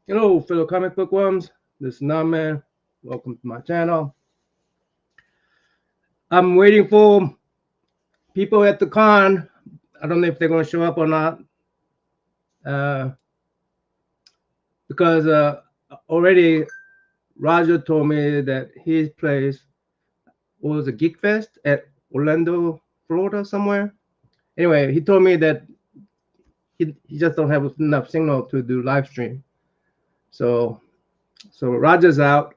Hello, fellow comic book worms. This is Nutman. Welcome to my channel. I'm waiting for people at the con. I don't know if they're going to show up or not. Uh, because already Roger told me that his place was a Geekfest at Orlando, Florida, somewhere. Anyway, he told me that he just don't have enough signal to do live stream. So Roger's out.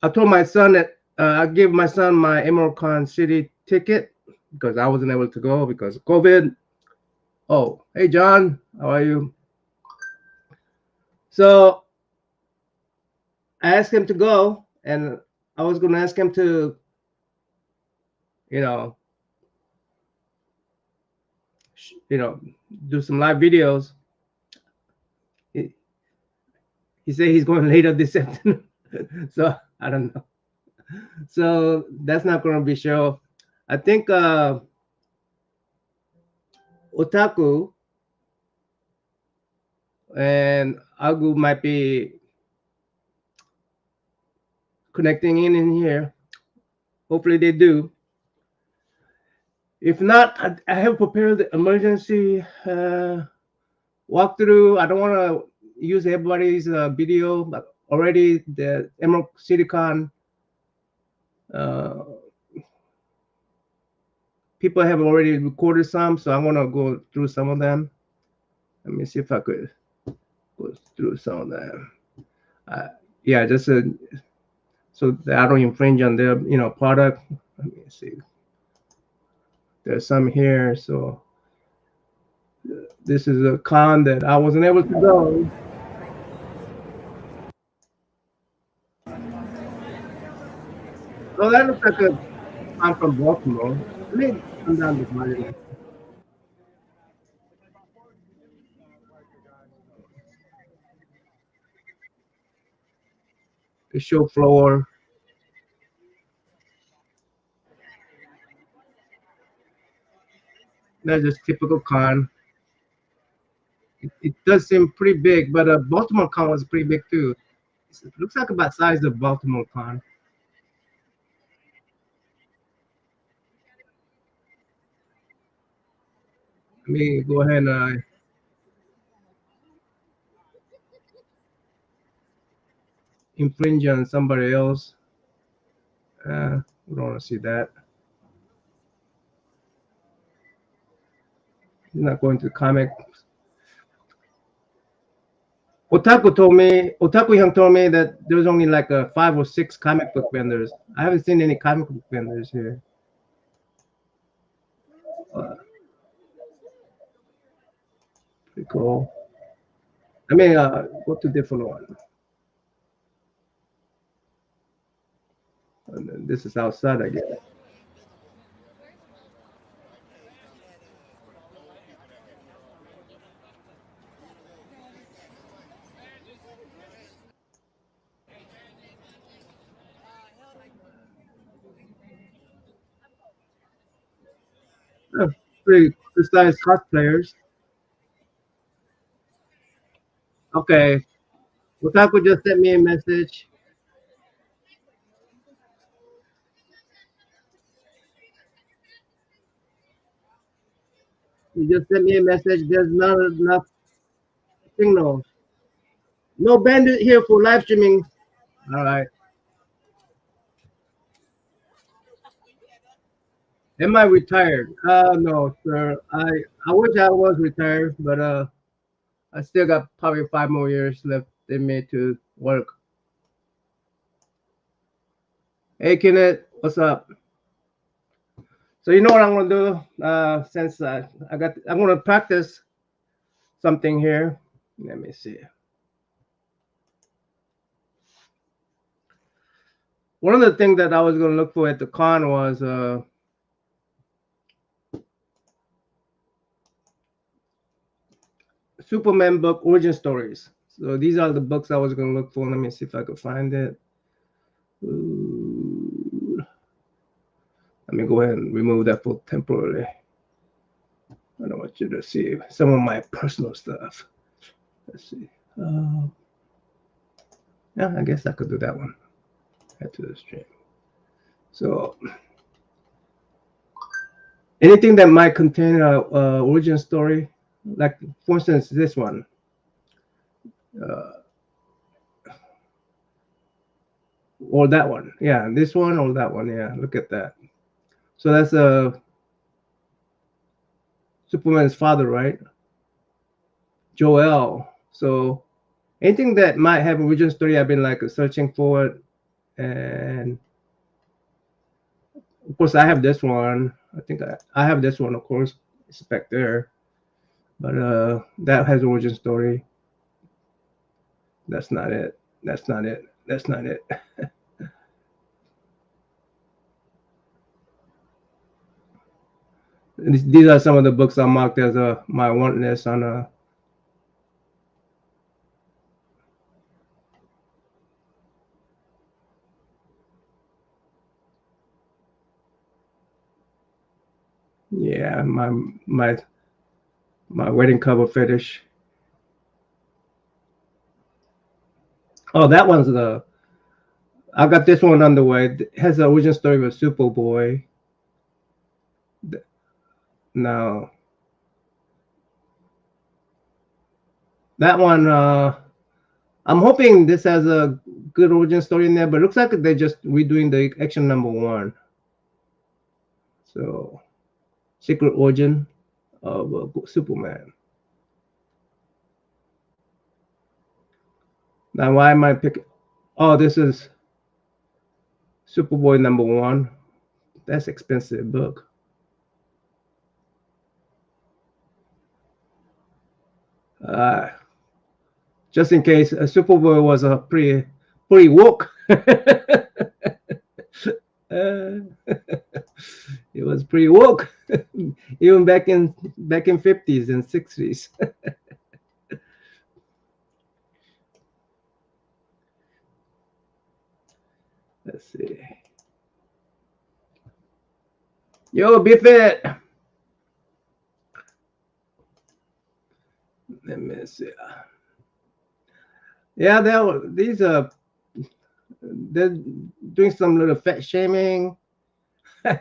I told my son that I give my son my Emerald Con City ticket because I wasn't able to go because of COVID. Oh, hey John, how are you? So I asked him to go, and I was going to ask him to, you know, you know, do some live videos. He, he said he's going later this afternoon, so I don't know. So that's not going to be show. I think Otaku and Agu might be connecting in here. Hopefully they do. If not, I have prepared the emergency walkthrough. I don't want to use everybody's video, but already the Emerald CityCon uh, people have already recorded some, so I want to go through some of them. Let me see if I could go through some of them. Yeah, just so that I don't infringe on their product. Let me see. There's some here, so this is a con that I wasn't able to go. Oh, that looks like a con from Baltimore. Let me come down this volume. The show floor. That's just typical con. It does seem pretty big, but Baltimore con was pretty big too. It looks like about size of Baltimore con. Let me go ahead and infringe on somebody else. We don't want to see that. He's not going to comic. Otaku Hyung told me that there was only like 5 or 6 comic book vendors. I haven't seen any comic book vendors here. Uh, Pretty cool. I mean, go to different one. And then this is outside, I guess. Pretty precise cosplayers. Okay, Otaku just sent me a message. He just sent me a message. There's not enough signal. No bandit here for live streaming. All right. Am I retired? No, sir. I wish I was retired, but I still got probably 5 more years left in me to work. Hey, Kenneth, what's up? So you know what I'm gonna do? Since I'm gonna practice something here. Let me see. One of the things that I was gonna look for at the con was Superman book origin stories. So these are the books I was gonna look for. Let me see if I could find it. Ooh. Let me go ahead and remove that for temporarily. I don't want you to see some of my personal stuff. Let's see. Uh, yeah, I guess I could do that one. Add to the stream. So anything that might contain a origin story, like for instance this one, uh, or that one. Yeah, this one or that one. Yeah, look at that. So that's Superman's father, right? Joel. So anything that might have origin story, I've been like searching for it, and of course I have this one. I think I have this one, of course, it's back there, but that has origin story. That's not it. That's not it. That's not it. These are some of the books I marked as my want list on a. Yeah, my wedding cover fetish. Oh, that one's the. I got this one underway. It has the origin story of Superboy. Now that one, I'm hoping this has a good origin story in there, but it looks like they're just redoing the action number one. So, secret origin of Superman. Now, why am I picking? Oh, this is Superboy number one. That's expensive book. Uh, just in case, Superboy was a pretty woke. Uh, it was pretty woke, even back in 50s and 60s. Let's see. Yo, Biffet. Let me see. Yeah, these are they're doing some little fat shaming. Some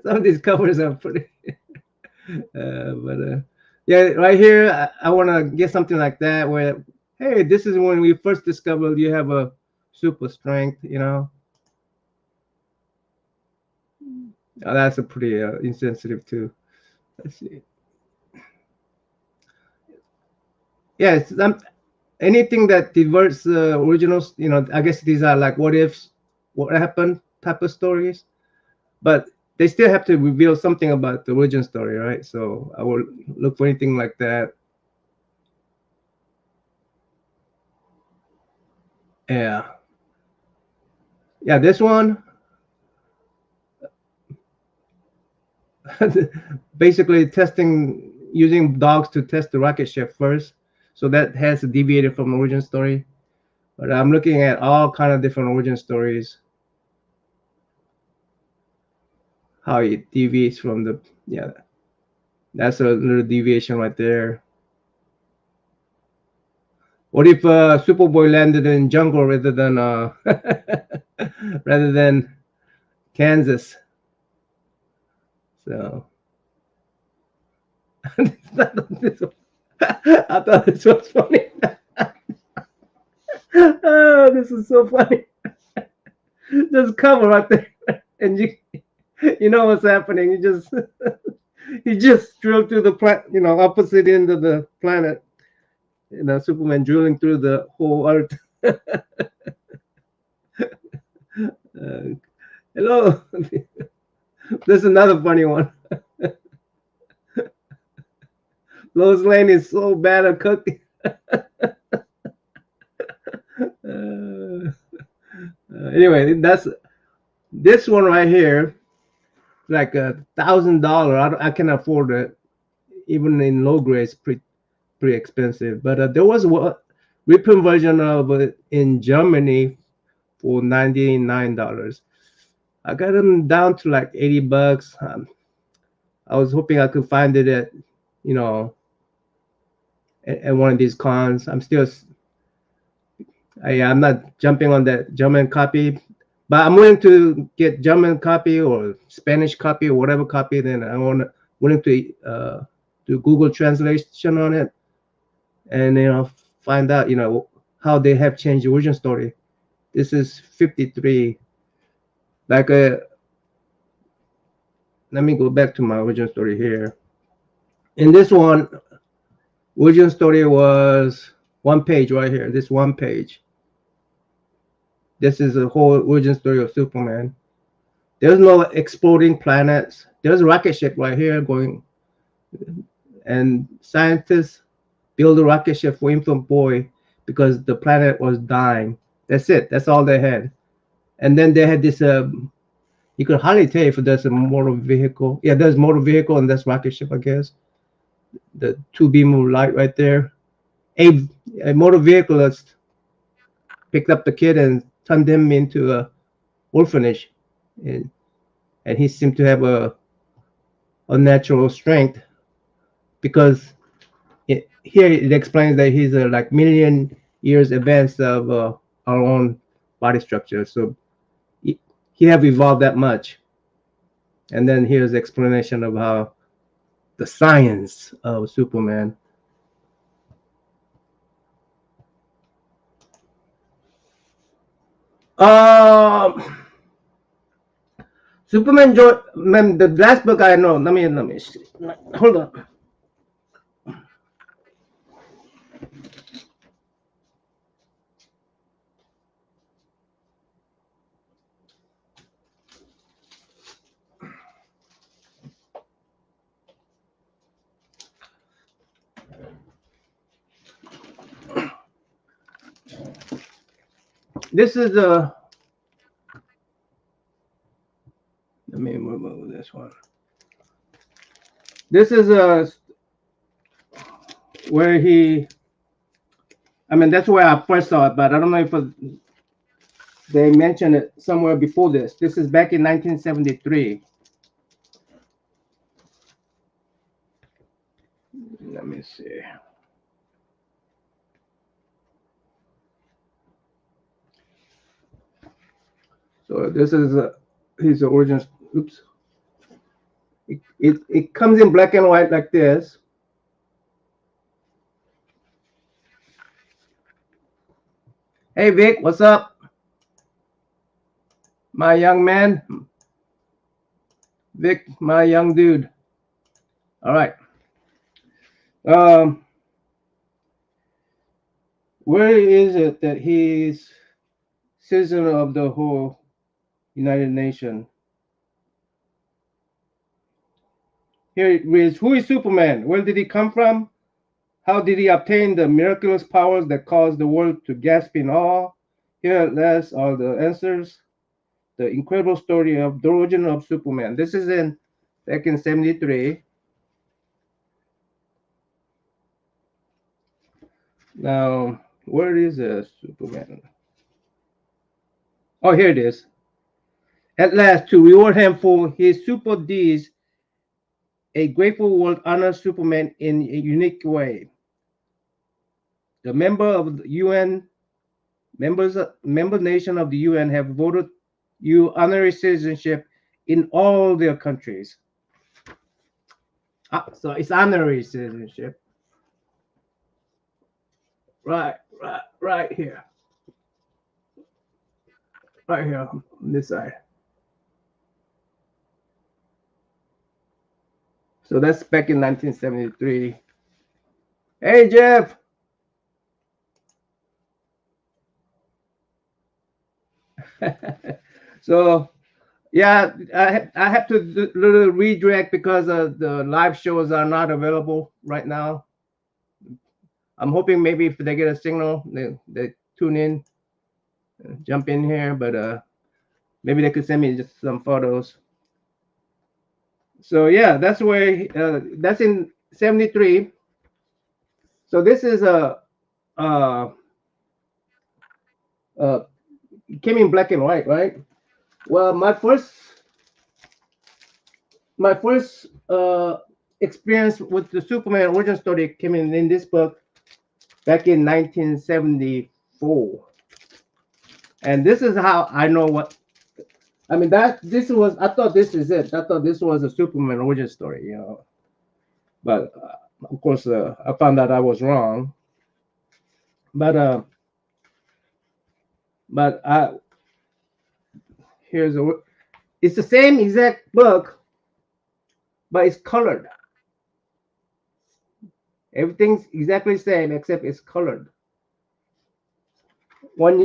of these covers are pretty. But yeah, right here, I want to get something like that where, hey, this is when we first discovered you have a super strength, you know. Oh, that's a pretty insensitive too. Let's see. Yeah, anything that diverts the originals, you know, I guess these are like what ifs, what happened type of stories, but they still have to reveal something about the origin story, right? So I will look for anything like that. Yeah. Yeah, this one basically testing using dogs to test the rocket ship first. So that has deviated from the origin story. But I'm looking at all kind of different origin stories, how it deviates from the yeah. That's a little deviation right there. What if Superboy landed in jungle rather than rather than Kansas? So I thought this was funny. Oh, this is so funny. Just cover right there, and you know what's happening. You just drill through the opposite end of the planet. You know, Superman drilling through the whole Earth. Hello. There's another funny one. Lois Lane is so bad at cooking. Anyway, that's this one right here. Like $1,000. I can afford it, even in low grades, pretty expensive. But there was a reprint version of it in Germany for $99. I got them down to like $80. I was hoping I could find it at, you know, at one of these cons. I'm not jumping on that German copy, but I'm willing to get German copy or Spanish copy or whatever copy. Then willing to do Google translation on it, and find out how they have changed the origin story. This is 53. Like let me go back to my origin story here. In this one, origin story was one page right here. This one page. This is the whole origin story of Superman. There's no exploding planets. There's a rocket ship right here going, and scientists build a rocket ship for Infant Boy because the planet was dying. That's it. That's all they had. And then they had this. You could hardly tell if there's a motor vehicle. Yeah, there's motor vehicle and that's rocket ship, I guess. The two beam of light right there. A motor vehicle that's picked up the kid and turned him into a orphanage, and he seemed to have a natural strength because here it explains that he's like million years advanced of our own body structure. So he have evolved that much. And then here's the explanation of how the science of Superman. Superman man, the last book I know. Let me see. Hold on. This is a. Let me remove this one. This is a where he. I mean, that's where I first saw it, but I don't know if they mentioned it somewhere before this. This is back in 1973. Let me see. So this is his origin. Oops. It comes in black and white like this. Hey Vic, what's up? My young man. Vic, my young dude. All right. Where is it that he's citizen of the whole United Nations? Here it reads, who is Superman? Where did he come from? How did he obtain the miraculous powers that caused the world to gasp in awe? Here at last are the answers. The incredible story of the origin of Superman. This is back in 73. Now, where is Superman? Oh, here it is. At last, to reward him for his super deeds, a grateful world honors Superman in a unique way. The member nation of the UN have voted you honorary citizenship in all their countries. So it's honorary citizenship. Right here. Right here on this side. So that's back in 1973. Hey, Jeff. So, yeah, I have to do a little redirect because the live shows are not available right now. I'm hoping maybe if they get a signal, they tune in, jump in here, but maybe they could send me just some photos. So yeah, that's where that's in 73. So this is came in black and white, right? Well, my first experience with the Superman origin story came in this book. back in 1974. And this is how I know what I mean. I thought this is it. I thought this was a Superman origin story, But of course, I found out I was wrong. But but here's it's the same exact book, but it's colored. Everything's exactly the same except it's colored.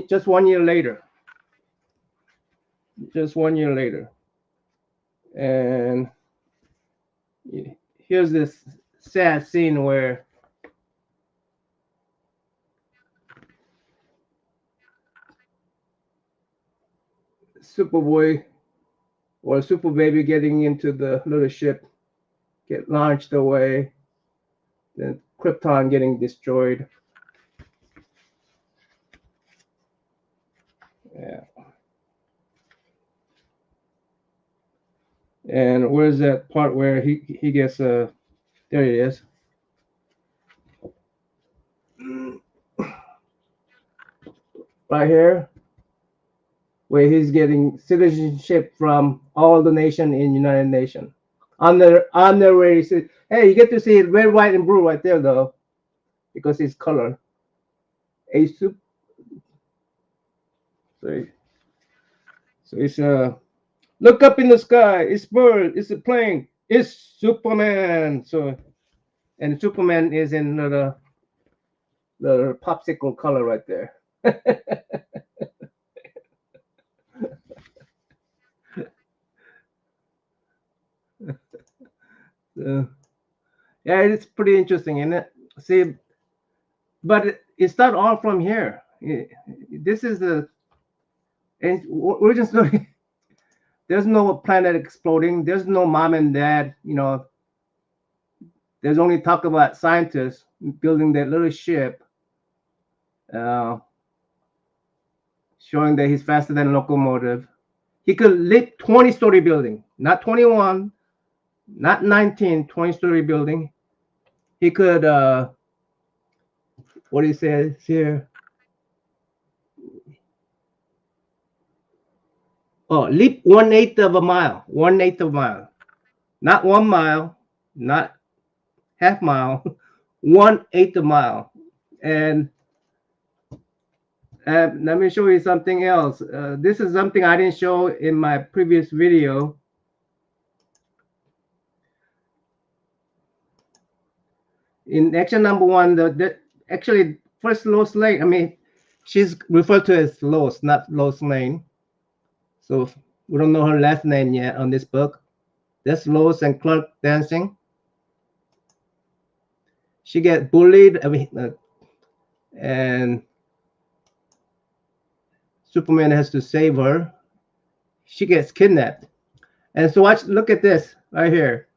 Just 1 year later. Just 1 year later. And here's this sad scene where Superboy or Super Baby getting into the little ship, get launched away, then Krypton getting destroyed. Yeah. And where's that part where he gets there it is. Right here, where he's getting citizenship from all the nation in United Nations. On the way, he said, hey, you get to see it red, white, and blue right there though, because it's color. So it's look up in the sky, it's bird, it's a plane, it's Superman. So and Superman is in the popsicle color right there. Yeah, it's pretty interesting, isn't it? See, but it's not all from here. This is the origin story. There's no planet exploding. There's no mom and dad. There's only talk about scientists building that little ship, showing that he's faster than a locomotive. He could lift 20-story building, not 21, not 19, 20-story building. He could, what he says here. Oh, leap 1/8 of a mile, 1/8 of a mile, not 1 mile, not half mile, 1/8 of a mile. And let me show you something else. This is something I didn't show in my previous video. In action number 1, the actually first Lois Lane, I mean, she's referred to as Lois, not Lois Lane. So we don't know her last name yet on this book. That's Lois and Clark dancing. She gets bullied, and Superman has to save her. She gets kidnapped. And so look at this right here.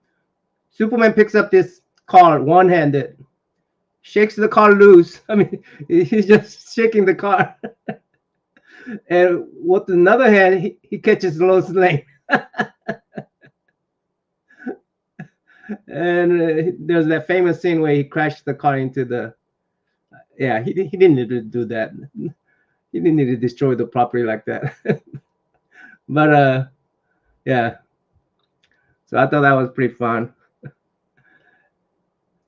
Superman picks up this car one-handed, shakes the car loose. I mean, he's just shaking the car. And with another hand, he catches Lois Lane. And there's that famous scene where he crashed the car into the. Yeah, he didn't need to do that. He didn't need to destroy the property like that. But yeah. So I thought that was pretty fun.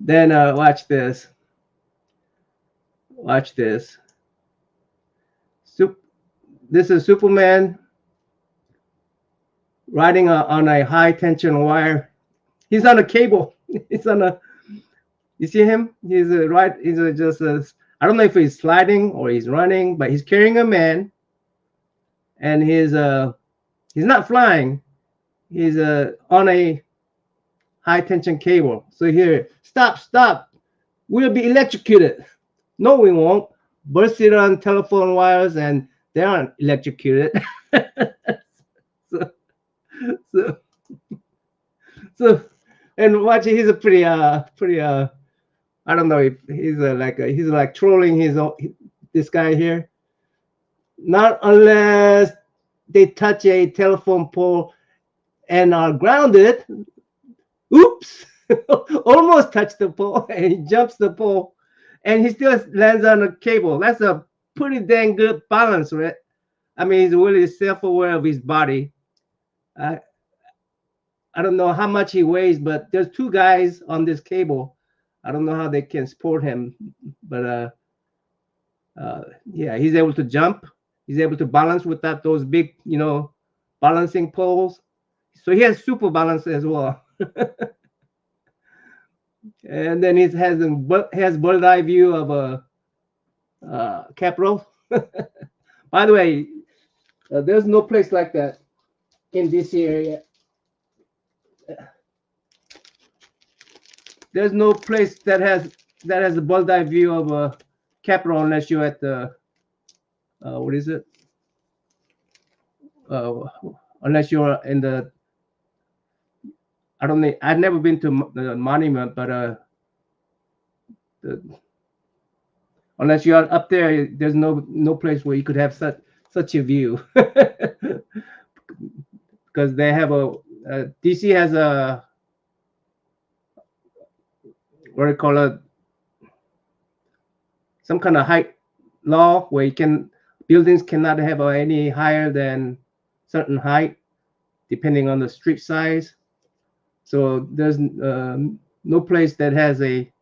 Then watch this. Watch this. This is Superman riding on a high tension wire. He's on a cable. He's on a. You see him? He's right. He's just. I don't know if he's sliding or he's running, but he's carrying a man. And he's not flying. He's on a high tension cable. So here, stop. We'll be electrocuted. No, we won't. Bursted on telephone wires and they aren't electrocuted. so and watch it, he's a pretty I don't know if he's like trolling this guy here. Not unless they touch a telephone pole and are grounded. Oops. Almost touched the pole and he jumps the pole and he still lands on a cable. That's a pretty dang good balance, right? I mean, he's really self-aware of his body. I I don't know how much he weighs, but there's two guys on this cable. I don't know how they can support him, but yeah, he's able to jump. He's able to balance without those big, balancing poles. So he has super balance as well. And then he has bird eye view of a capital. By the way, there's no place like that in this area. There's no place that has a bird eye view of a capital unless you're at the what is it? Uh, Unless you're in the I don't know. I've never been to the monument, but the, unless you're up there, there's no place where you could have such a view. Because they have DC has a what do you call it, some kind of height law where buildings cannot have any higher than certain height depending on the street size. So there's no place that has a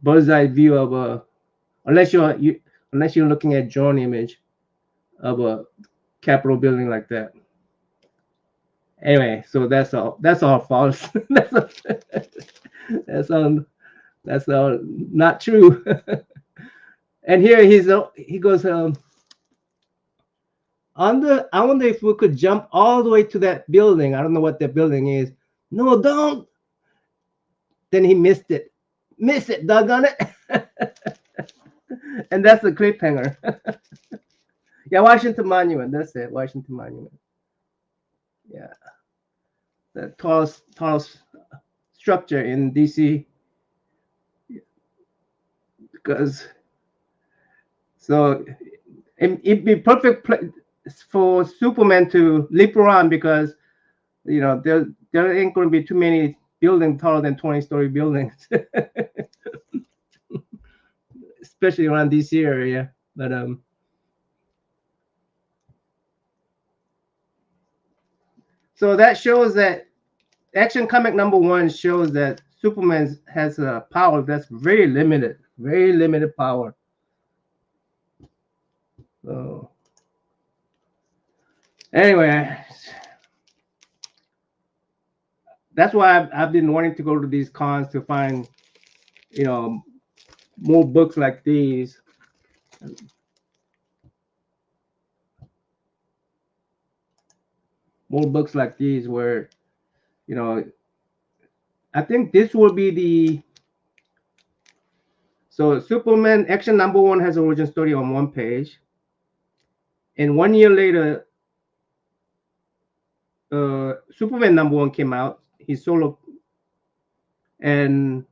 bird's eye view of unless you're looking at drone image of a Capitol building like that. Anyway, so that's all false. that's all that's all not true. And here he goes I wonder if we could jump all the way to that building. I don't know what that building is. No, don't. Then he missed it. Miss it, doggone it. And that's the cliffhanger. Yeah, Washington Monument. That's it. Washington Monument. Yeah. The tallest structure in DC. Because so it'd be perfect for Superman to leap around because there ain't going to be too many buildings taller than 20-story buildings, especially around DC area. But so that shows that Action Comic #1 shows that Superman has a power that's very limited power. So anyway, that's why I've been wanting to go to these cons to find, more books like these. More books like these where, I think this will be so Superman Action #1 has origin story on one page. And 1 year later, Superman #1 came out, his solo, and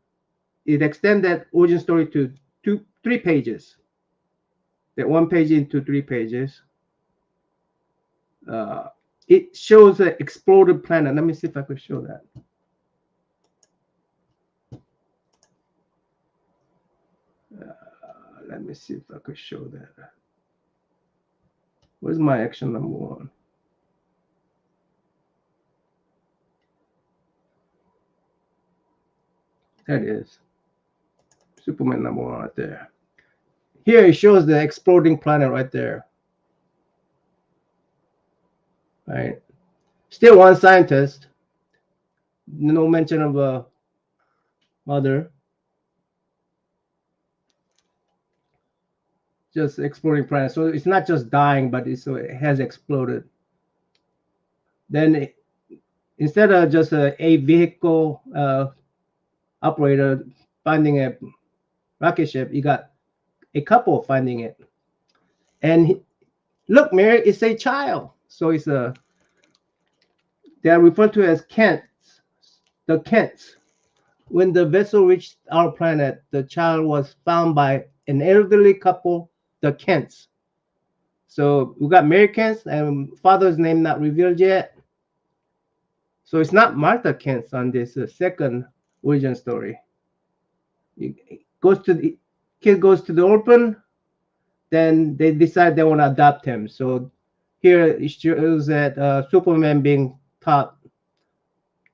it extended that origin story to 3 pages. That 1 page into 3 pages. It shows an exploded planet. Let me see if I could show that. Let me see if I could show that. Where's my Action #1? That is Superman #1 right there. Here it shows the exploding planet right there. Right. Still one scientist. No mention of a mother. Just exploding planet. So it's not just dying, but it has exploded. Then instead of just a vehicle operator finding a rocket ship, you got a couple finding it. And look, Mary, it's a child. So they're referred to as Kents, the Kents. When the vessel reached our planet, the child was found by an elderly couple, the Kents. So we got Mary Kent and father's name not revealed yet. So it's not Martha Kent on this second origin story. It goes to kid goes to the orphan, then they decide they want to adopt him. So here it shows that Superman being taught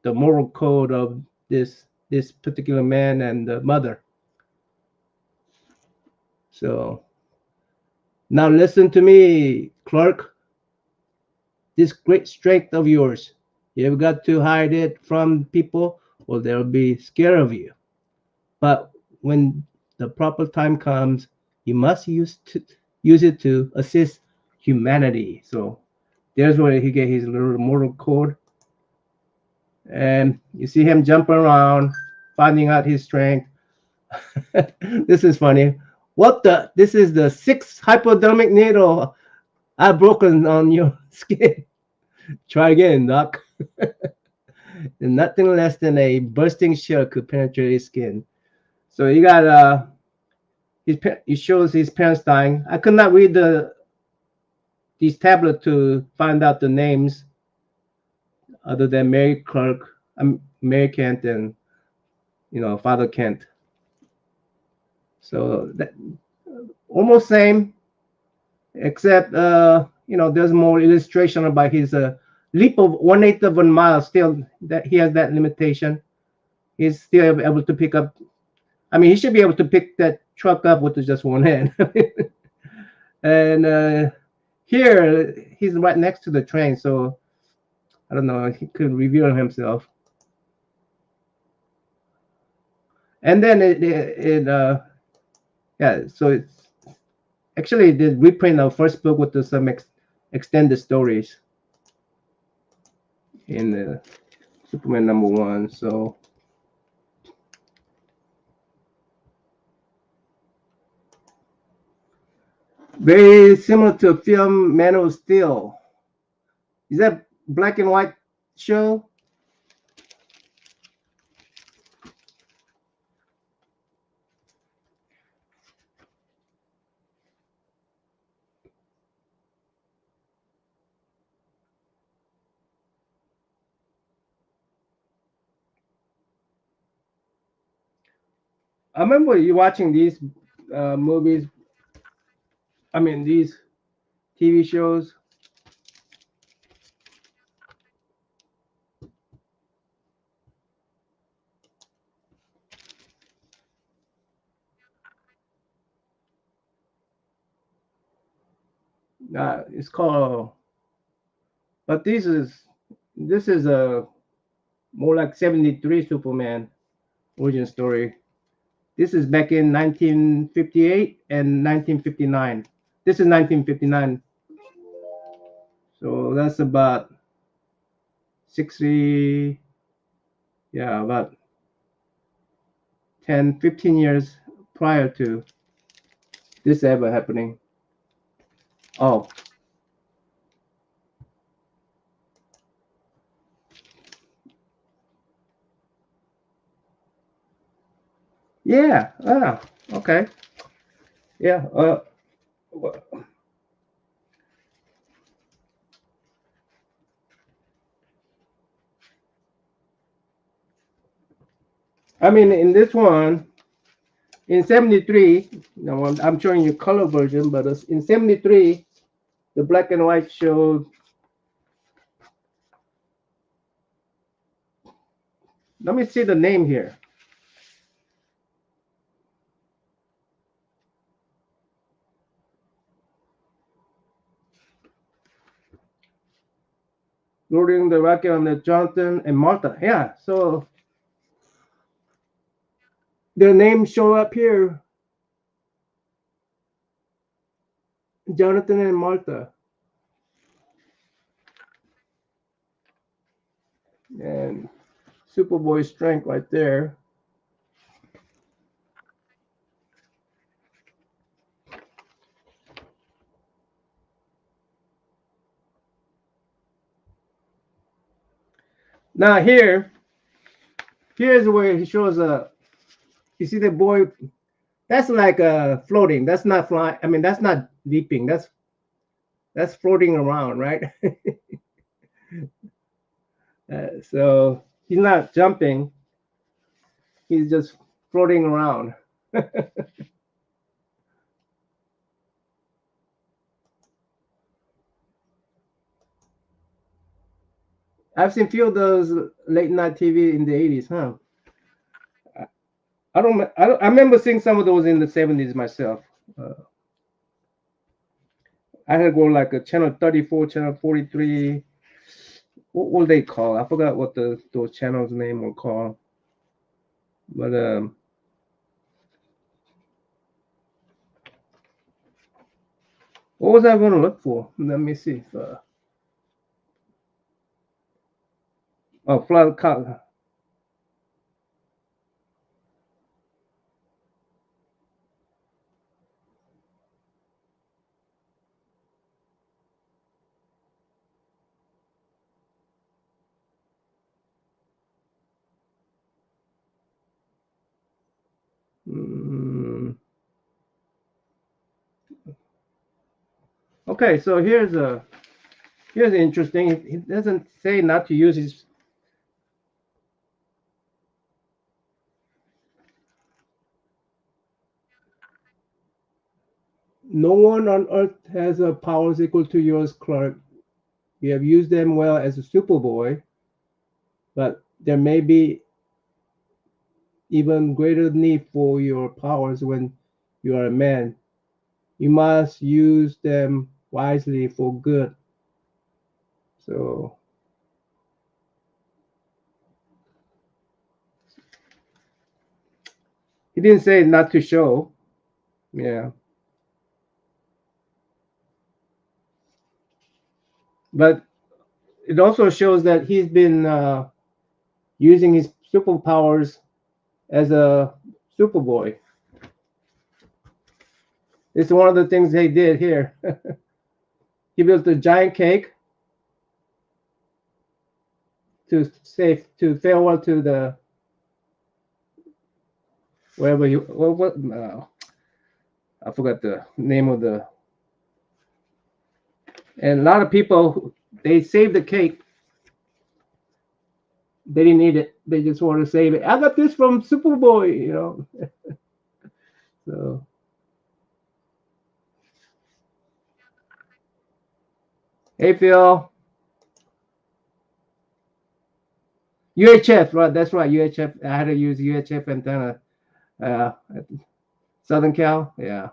the moral code of this particular man and the mother. So now listen to me, Clark. This great strength of yours, you've got to hide it from people, or they'll be scared of you. But when the proper time comes, you must use it to assist humanity. So there's where he get his little moral code, and you see him jumping around, finding out his strength. This is funny. What the? This is the sixth hypodermic needle I've broken on your skin. Try again, Doc. And nothing less than a bursting shell could penetrate his skin. So you got it shows his parents dying. I could not read these tablets to find out the names other than Mary Clark, Mary Kent, and Father Kent. So that almost same, except there's more illustration about his leap of 1/8 of a mile. Still, that he has that limitation. He's still able to pick up. I mean, he should be able to pick that truck up with just one hand. And here he's right next to the train, so I don't know. He could reveal himself. And then yeah. So it's actually the reprint of first book with some extended stories in Superman #1. So very similar to film Man of Steel. Is that black and white show? I remember you watching these movies. I mean these TV shows. It's called, but this is a more like 73 Superman origin story. This is back in 1958 and 1959. This is 1959. So that's about 60, yeah, about 10, 15 years prior to this ever happening. Oh, yeah. Ah, okay. Yeah. I mean, in this one, in 73, I'm showing you color version, but in 73, the black and white showed, let me see the name here. Loading the rocket on the Jonathan and Martha. Yeah, so their names show up here, Jonathan and Martha. And Superboy's strength right there. Now here's where he shows you see the boy, that's like floating. That's not flying. I mean, that's not leaping. That's floating around, right? So he's not jumping. He's just floating around. I've seen few of those late night TV in the 80s, huh? I, I remember seeing some of those in the 70s myself. Uh, I had to go like a channel 34, channel 43. What were they called? I forgot what those channels name were called. But what was I going to look for? Let me see. Oh, flood color. Mm, okay, so here's interesting. It doesn't say not to use his. No one on earth has a powers equal to yours, Clark. You have used them well as a Superboy, but there may be even greater need for your powers when you are a man. You must use them wisely for good. So he didn't say not to show. Yeah, but it also shows that he's been using his superpowers as a Superboy. It's one of the things they did here. He built a giant cake to farewell to the wherever you what I forgot the name of the, and a lot of people they saved the cake. They didn't eat it. They just want to save it. I got this from Superboy, you know. So hey Phil, UHF, right? That's right, UHF. I had to use UHF antenna. At Southern Cal, yeah,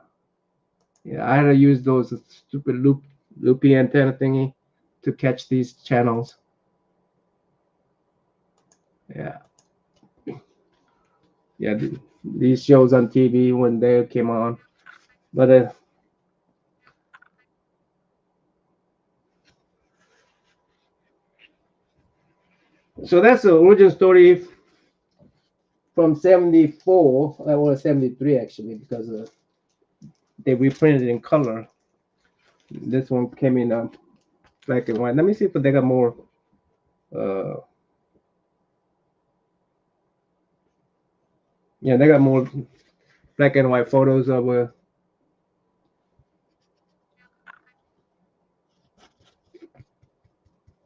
yeah. I had to use those stupid loopy antenna thingy to catch these channels. Yeah, yeah. These shows on TV when they came on, but so that's the origin story from '74 or '73 actually, because they reprinted it in color. This one came in black and white. Let me see if they got more. Uh, yeah, they got more black and white photos of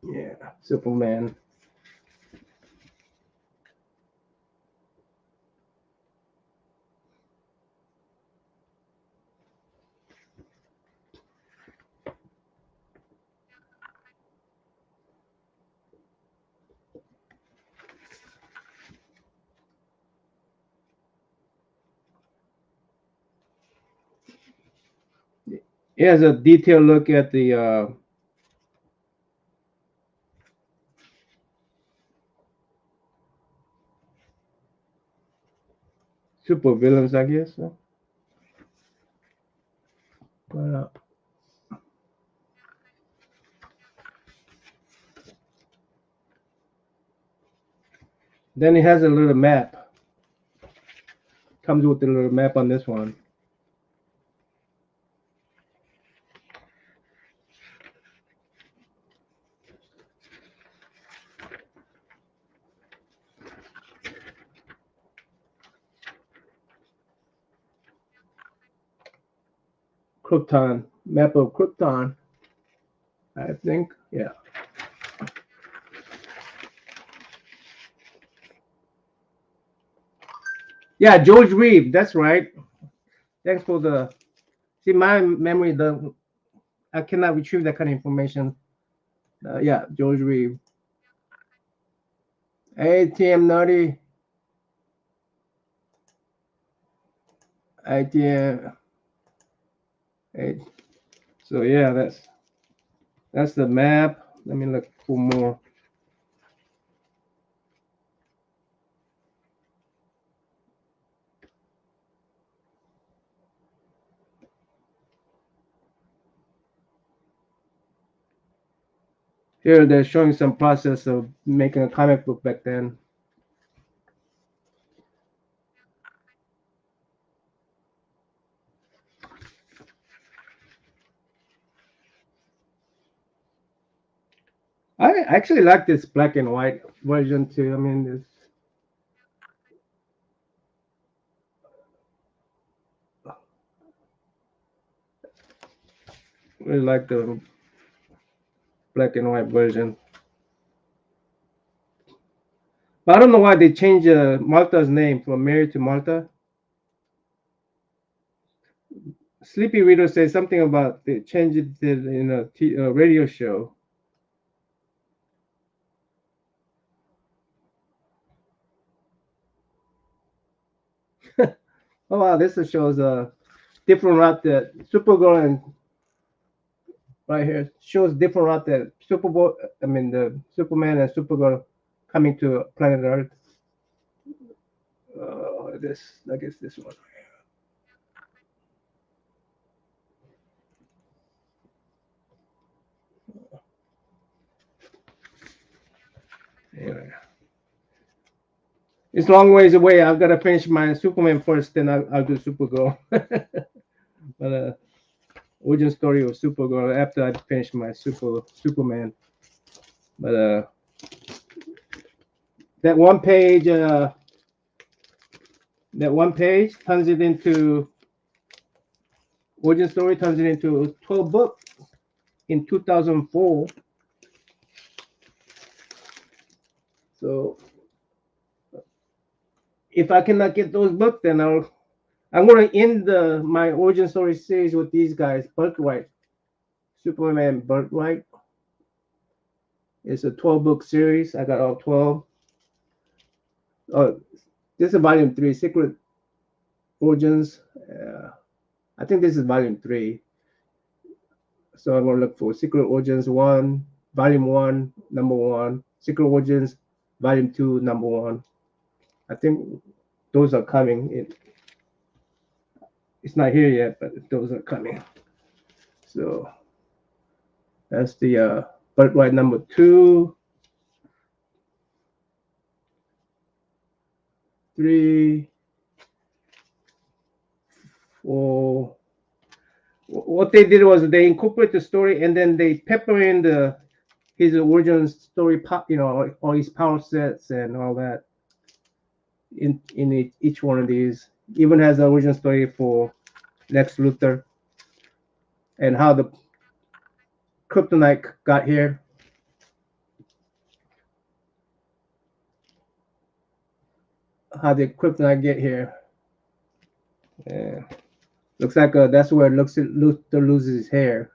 yeah, Superman. Here's a detailed look at the super villains, I guess. Uh, then it has a little map. Comes with a little map on this one. Krypton, map of Krypton, I think. Yeah. Yeah, George Reeve. That's right. Thanks for the. See, my memory, I cannot retrieve that kind of information. Yeah, George Reeve. ATM Nutty, ATM. So yeah, that's the map. Let me look for more. Here they're showing some process of making a comic book back then. I actually like this black and white version too. I mean, it's really like the black and white version. But I don't know why they changed Malta's name from Mary to Malta. Sleepy Widow says something about they changed it in a radio show. Oh wow, this shows a different route that Supergirl and right here shows different route that Superboy. I mean the Superman and Supergirl coming to planet Earth. This I guess this one. Anyway. It's a long ways away. I've got to finish my Superman first, then I'll do Supergirl. But origin story of Supergirl after I finish my Superman. But that one page, turns it into origin story turns it into 12 book in 2004. So if I cannot get those books, then I'm gonna end my origin story series with these guys. Birthright, Superman Birthright. It's a 12 book series. I got all 12. Oh, this is volume 3, Secret Origins. I think this is volume 3. So I'm gonna look for Secret Origins 1, volume 1, number 1, Secret Origins, volume 2, number 1. I think those are coming. It's not here yet, but those are coming. So that's the Birthright number 2, 3, 4. What they did was they incorporate the story and then they pepper in his origin story, all his power sets and all that in each one of these. Even has an origin story for Lex Luthor and how the kryptonite got here. How did kryptonite get here? Yeah. Looks like that's where Luthor loses his hair.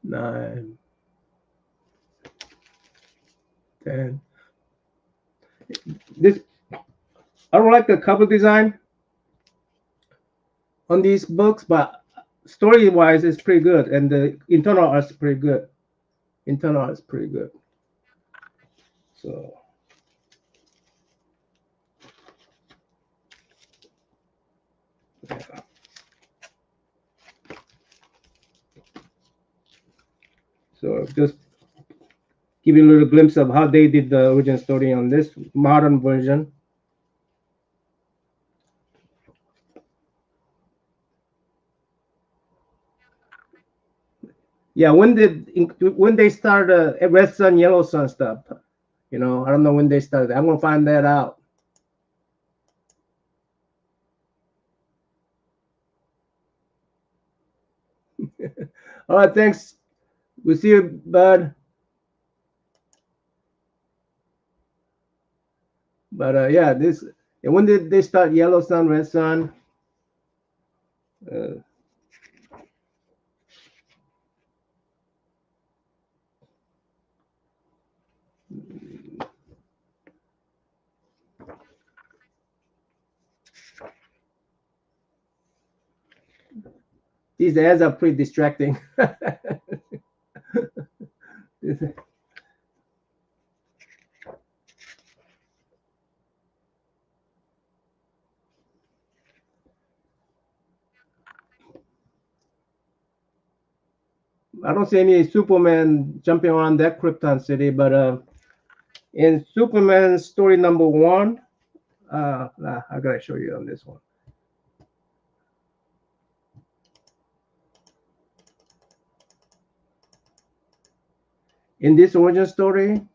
9, 10. This I don't like the cover design on these books, but story wise, it's pretty good, and the internal art's pretty good. Internal art's pretty good. So, yeah. So just give you a little glimpse of how they did the origin story on this modern version. Yeah, when they started Red Sun, Yellow Sun stuff? I don't know when they started. I'm gonna find that out. All right, thanks. We'll see you, bud. But yeah, when did they start Yellow Sun, Red Sun? Uh, These ads are pretty distracting. I don't see any Superman jumping around that Krypton city, but in Superman story number 1, I gotta show you on this one. In this origin story,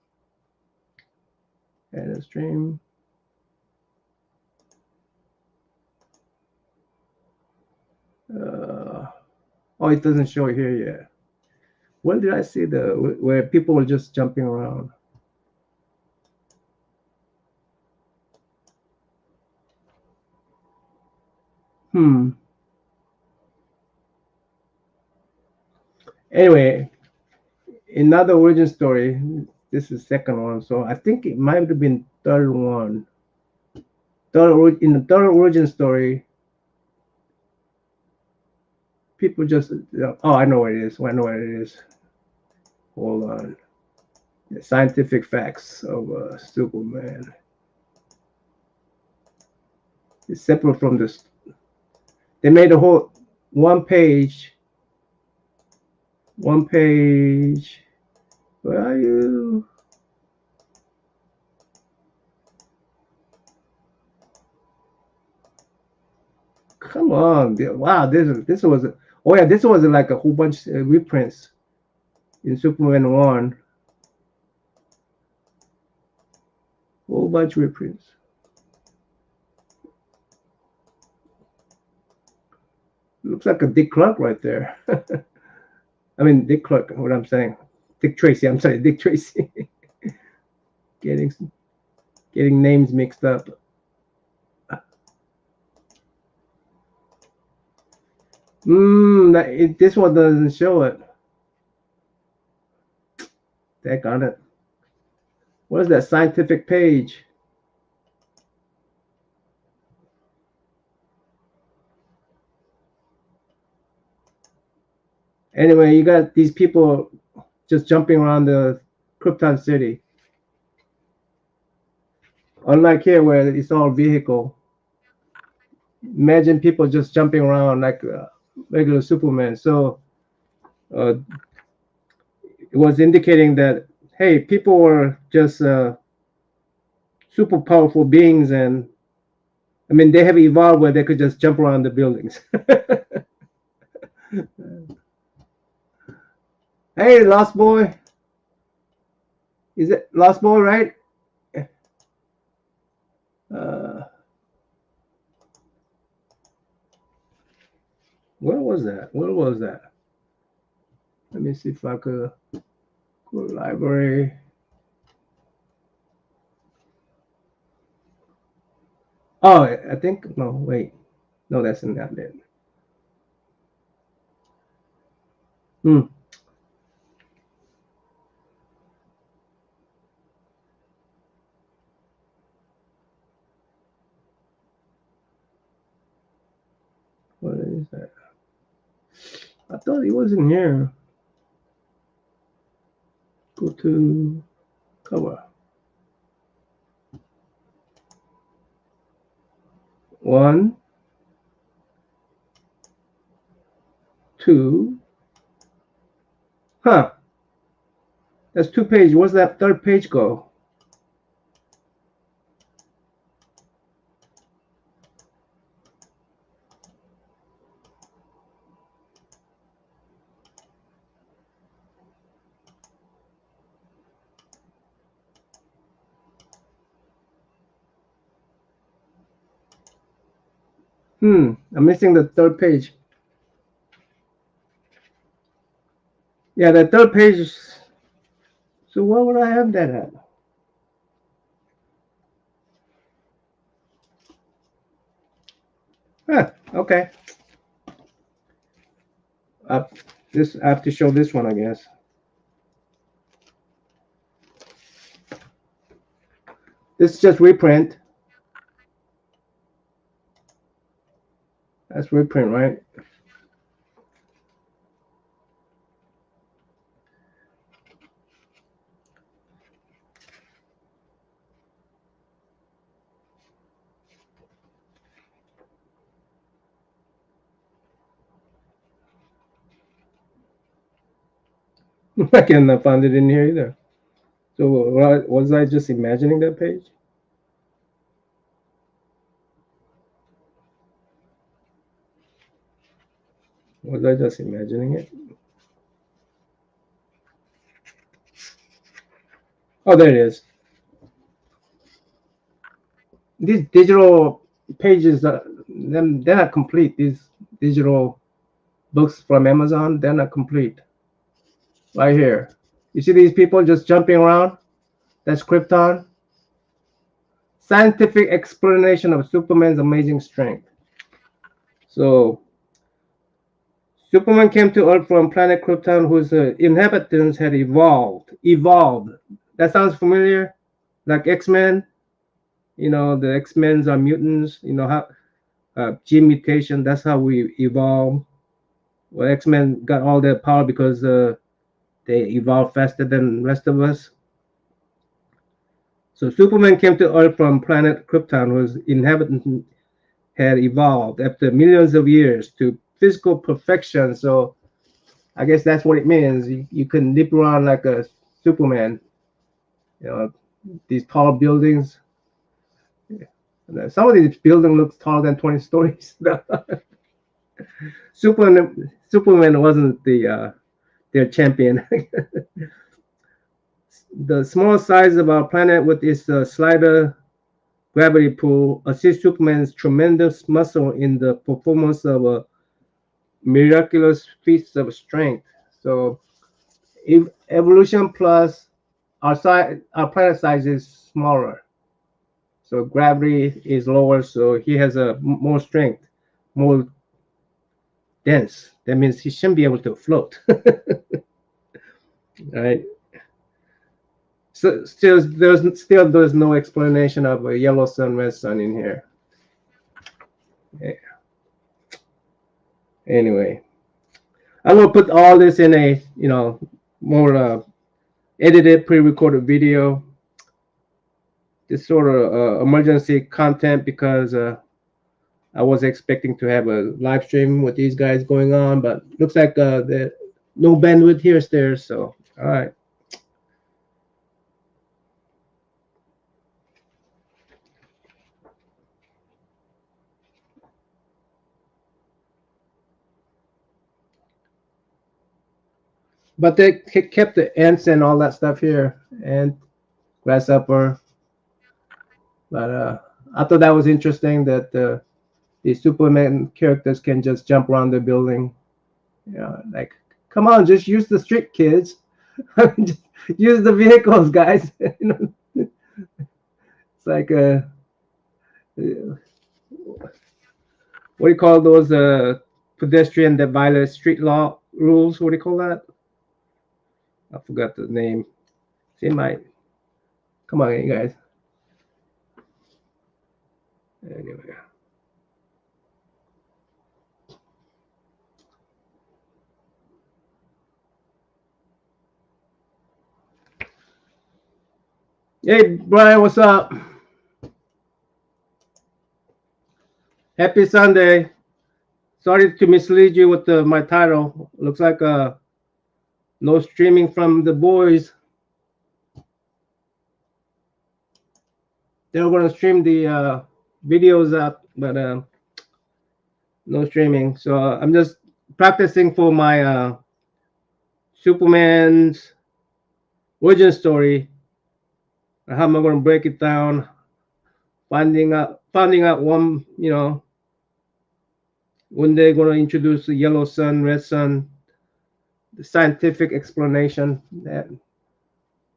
and a stream. Oh, it doesn't show here yet. When did I see where people were just jumping around? Anyway, another origin story. This is second one, so I think it might have been third one. In the third origin story, people just oh, I know what it is. I know what it is. Hold on. The scientific facts of Superman. It's separate from this. They made a whole one page. One page. Where are you? Come on! Wow, this was. Oh yeah, this was like a whole bunch of reprints in Superman 1. Whole bunch of reprints. Looks like a Dick Clark right there. I mean, Dick Clark, what I'm saying. Dick Tracy, I'm sorry, Dick Tracy. getting names mixed up. This one doesn't show it. Heck on it. What is that scientific page? Anyway, you got these people just jumping around the Krypton city. Unlike here where it's all vehicle. Imagine people just jumping around like regular Superman. So it was indicating that, hey, people were just super powerful beings, and I mean, they have evolved where they could just jump around the buildings. Hey, Lost Boy. Is it Lost Boy, right? Where was that? Where was that? Let me see if I could go to library. Oh, I think, no, wait. No, that's not it. What is that? I thought he wasn't here. Go to cover. 1, 2. Huh. That's 2 pages. Where's that third page go? I'm missing the third page. Yeah, the third page. So where would I have that at? Huh, okay. I have to show this one, I guess. This is just reprint. That's reprint, right? I cannot find it in here either. So was I just imagining that page? Was I just imagining it? Oh, there it is. These digital pages, they're not complete. These digital books from Amazon, they're not complete. Right here. You see these people just jumping around? That's Krypton. Scientific explanation of Superman's amazing strength. So Superman came to Earth from planet Krypton, whose inhabitants had evolved. Evolved. That sounds familiar? Like X-Men. You know, the X-Men's are mutants. You know how gene mutation. That's how we evolve. Well, X-Men got all their power because they evolved faster than the rest of us. So Superman came to Earth from planet Krypton, whose inhabitants had evolved after millions of years to physical perfection. So I guess that's what it means. You can nip around like a Superman. You know, these tall buildings. Some of these buildings look taller than 20 stories. Superman wasn't their champion. The small size of our planet with its slider gravity pull assists Superman's tremendous muscle in the performance of miraculous feats of strength. So, if evolution plus our planet size is smaller, so gravity is lower, so he has more strength, more dense. That means he shouldn't be able to float. Right? So there's no explanation of a yellow sun, red sun in here. Anyway, I'm gonna put all this in a more edited, pre-recorded video. This sort of emergency content because I was expecting to have a live stream with these guys going on, but looks like the no bandwidth here is there. So all right. But they kept the ants and all that stuff here, and grasshopper. But I thought that was interesting that the Superman characters can just jump around the building. Like, come on, just use the street, kids. Just use the vehicles, guys. It's like what do you call those pedestrian that violate street law rules? What do you call that? I forgot the name. See my, come on, you guys. Anyway. Hey, Brian, what's up? Happy Sunday. Sorry to mislead you with my title. Looks like no streaming from the boys. They were going to stream the videos up, but no streaming. So I'm just practicing for my Superman's origin story. How am I going to break it down? Finding out when they're going to introduce the yellow sun, red sun, the scientific explanation. That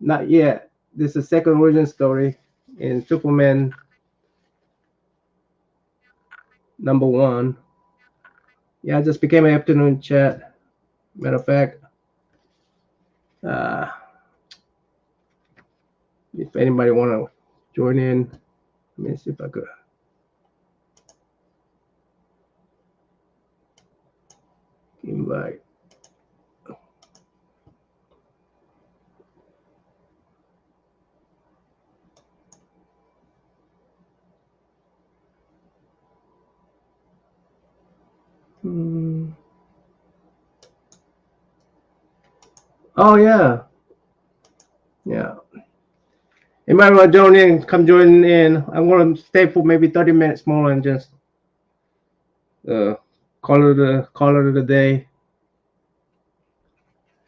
not yet. This is the second origin story in Superman #1. Yeah, I just became an afternoon chat. Matter of fact, uh, if anybody want to join in, let me see if I could. Invite. Oh yeah, yeah. You might want to join in. Come join in. I'm gonna stay for maybe 30 minutes more and just uh, call it a day.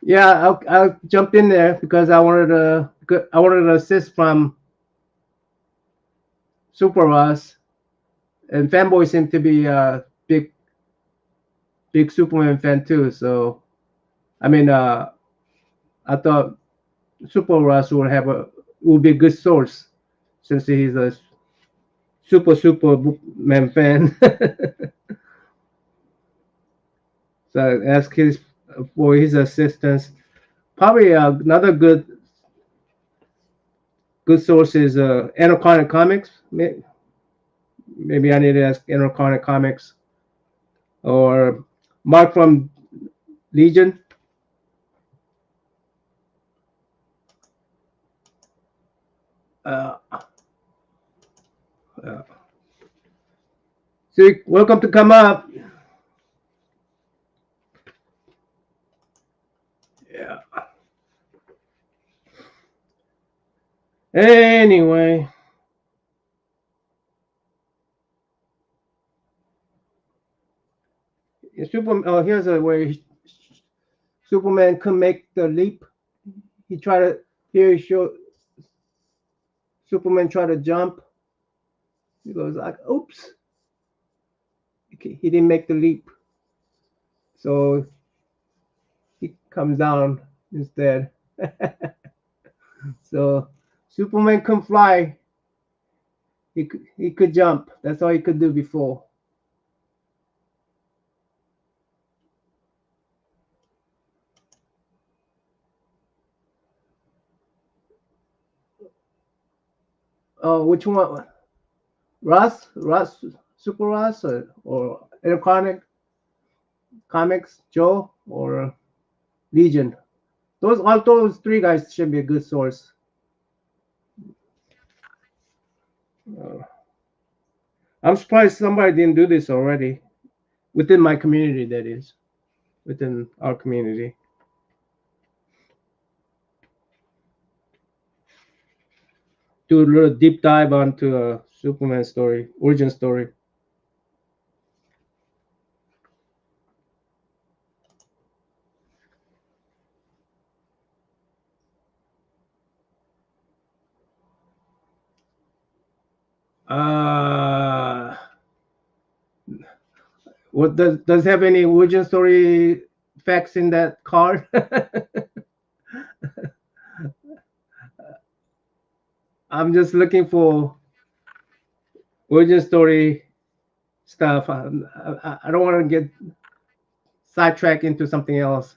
Yeah, I'll jump in there because I wanted to assist from Super Ross, and Fanboy seemed to be a big Superman fan too. So I mean, I thought Super Ross would be a good source since he's a Superman fan. So ask his for his assistance. Probably another good source is Anaconda Comics. Maybe I need to ask Anaconda Comics or Mark from Legion. Uh, uh, so welcome to come up. Yeah. Anyway, Superman. Oh, here's a way Superman could make the leap. He tried to. Here he showed Superman try to jump. He goes like, "Oops!" He didn't make the leap, so he comes down instead. So Superman can fly. He could jump. That's all he could do before. Oh, which one? Ross, Super Ross, or Electronic Comics, Joe, or Legion. Those three guys should be a good source. Uh, I'm surprised somebody didn't do this already within my community. That is within our community. Do a little deep dive onto a Superman story, origin story. Uh, what does have any origin story facts in that card? I'm just looking for origin story stuff. I don't want to get sidetracked into something else.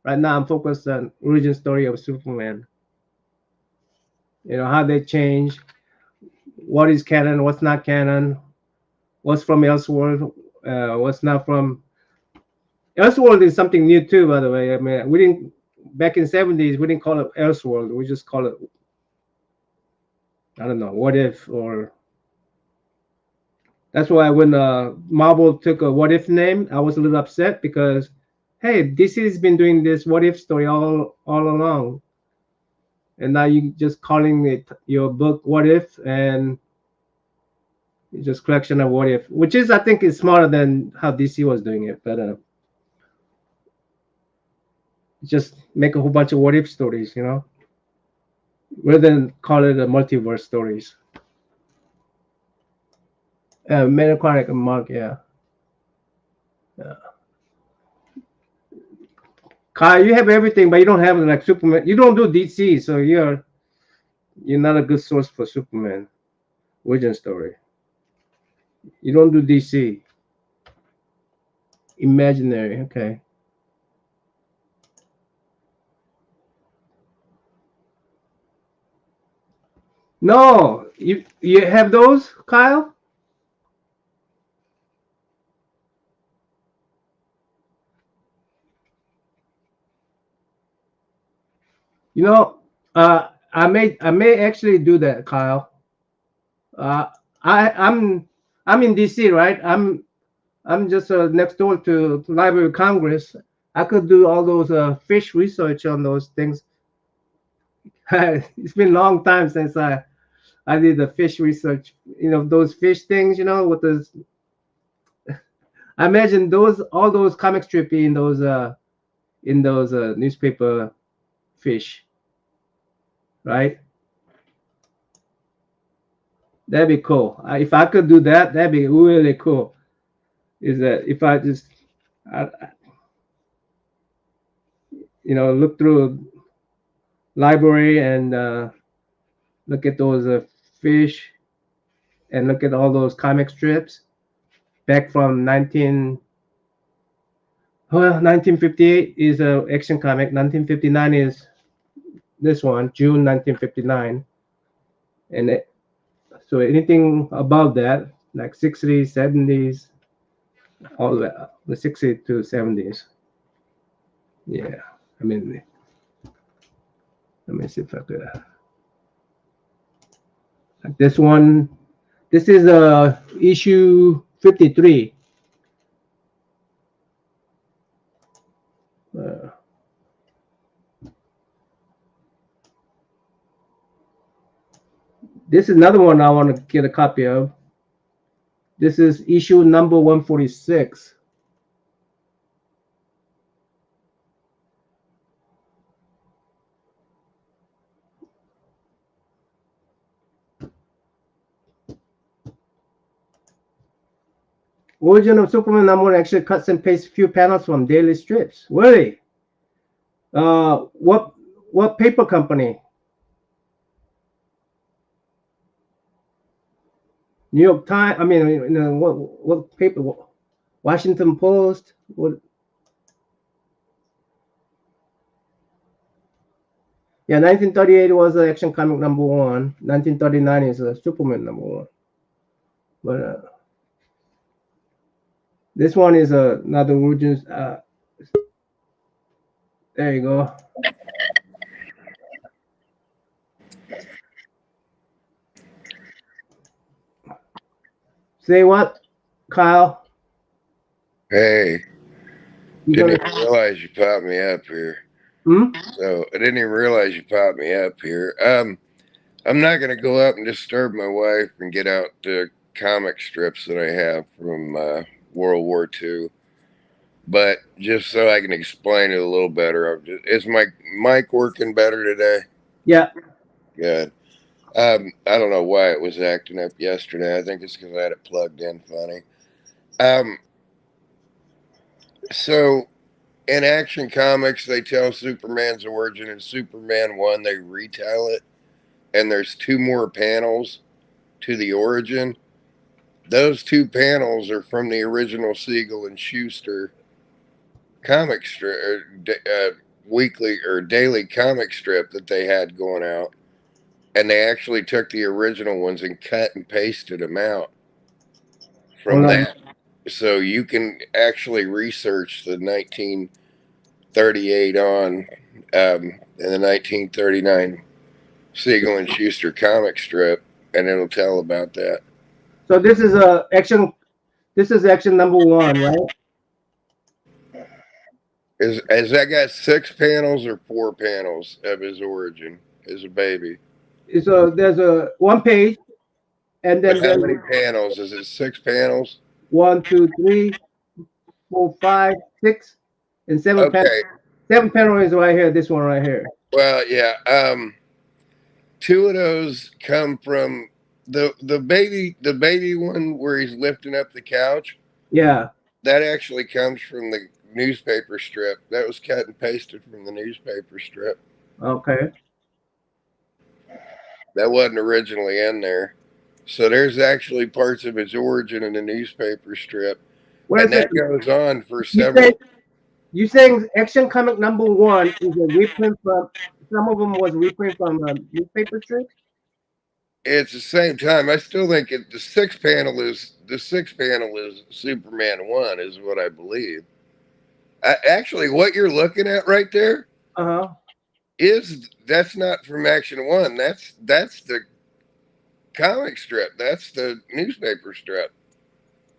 Right now, I'm focused on origin story of Superman. You know how they change, what is canon, what's not canon, what's from Elseworld, what's not from. Elseworld is something new too, by the way. I mean, we didn't back in '70s. We didn't call it Elseworld. We just call it, I don't know, what if, or that's why when Marvel took a what if name, I was a little upset because, hey, DC's been doing this what if story all along, and now you just calling it your book what if, and it's just collection of what if, which is I think is smarter than how DC was doing it, but just make a whole bunch of what if stories, rather than call it a multiverse stories. Metacritic and Mark, yeah. Yeah. Kai, you have everything, but you don't have like Superman. You don't do DC, so you're not a good source for Superman origin story. You don't do DC. Imaginary, okay. No, you have those, Kyle? You know, I may actually do that, Kyle. Uh, I'm in DC, right? I'm just next door to Library of Congress. I could do all those fish research on those things. It's been a long time since I did the fish research. You know those fish things. You know with those. I imagine those all those comic strip in those newspaper fish, right? That'd be cool. If I could do that, that'd be really cool. Is that if I just, I, look through library and look at those fish and look at all those comic strips back from 1958 is a action comic. 1959 is this one, June 1959, and so anything above that, like 60s, 70s, all the 60s to 70s. Yeah, I mean, let me see if I could. Like this one, this is issue 53. Uh, this is another one I want to get a copy of. This is issue number 146. Origin of Superman number one actually cuts and pastes a few panels from daily strips. Really? What paper company? New York Times. I mean, what paper? Washington Post. What? Yeah, 1938 was Action Comic number one. 1939 is Superman number one. But this one is another origins. There you go. Say what, Kyle? Hey, You didn't gonna? even realize you popped me up here. Hmm? So I didn't even realize you popped me up here. I'm not gonna go up and disturb my wife and get out the comic strips that I have from World War II. But just so I can explain it a little better, is my mic working better today? Yeah. Good. I don't know why it was acting up yesterday. I think it's because I had it plugged in funny. Um, so in Action Comics, they tell Superman's origin. In Superman 1, they retell it, and there's two more panels to the origin. Those two panels are from the original Siegel and Schuster comic strip, weekly or daily comic strip that they had going out. And they actually took the original ones and cut and pasted them out from Hold on. that. So you can actually research the 1938 on and the 1939 Siegel and Schuster comic strip, and it'll tell about that. So this is action. This is action number one, right? Has that got 6 panels or 4 panels of his origin as a baby? So there's a one page, and But then how there's many panels? Is it 6 panels? one, two, three, four, five, six, and seven panels. Okay. Seven panel is right here. This one right here. Well, yeah. Two of those come from the baby one where he's lifting up the couch. Yeah. That actually comes from the newspaper strip. That was cut and pasted from the newspaper strip. Okay. That wasn't originally in there. So there's actually parts of its origin in the newspaper strip, Wait a and that second. goes on for You say several. you saying Action Comic number one is a reprint from? Some of them was reprint from newspaper strips. It's the same time. I still think the six panel is Superman 1, is what I believe. Actually, what you're looking at right there Uh huh. is that's not from Action 1. That's the comic strip. That's the newspaper strip.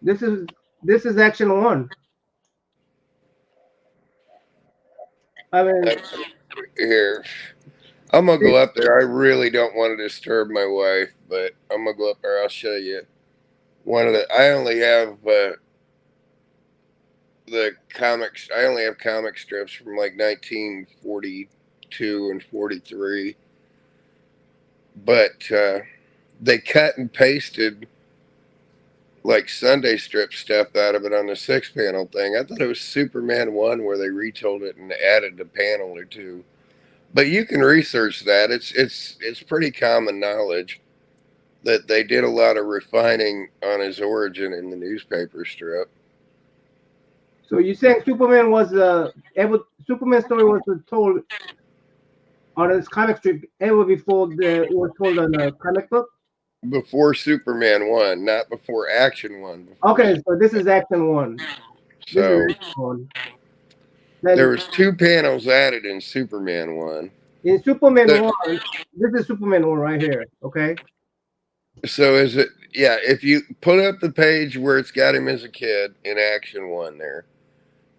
This is this is Action one. I mean, Here, I'm gonna go up there. I really don't want to disturb my wife, but I'm gonna go up there. I'll show you one of the. I only have the comics. I only have comic strips from like 1942 and 43, but they cut and pasted like Sunday strip stuff out of it on the 6 panel thing. I thought it was Superman 1 where they retold it and added a panel or two. But you can research that. It's pretty common knowledge that they did a lot of refining on his origin in the newspaper strip. so you saying Superman was Superman story was told on his comic strip ever before it was told on a comic book? Before Superman 1, not before Action 1. Okay, so this is Action 1. This is So Action 1. there Then was 2 panels added in Superman 1. in Superman The- 1, this is Superman 1 right here. Okay. So is it? Yeah. If you put up the page where it's got him as a kid in Action 1 there,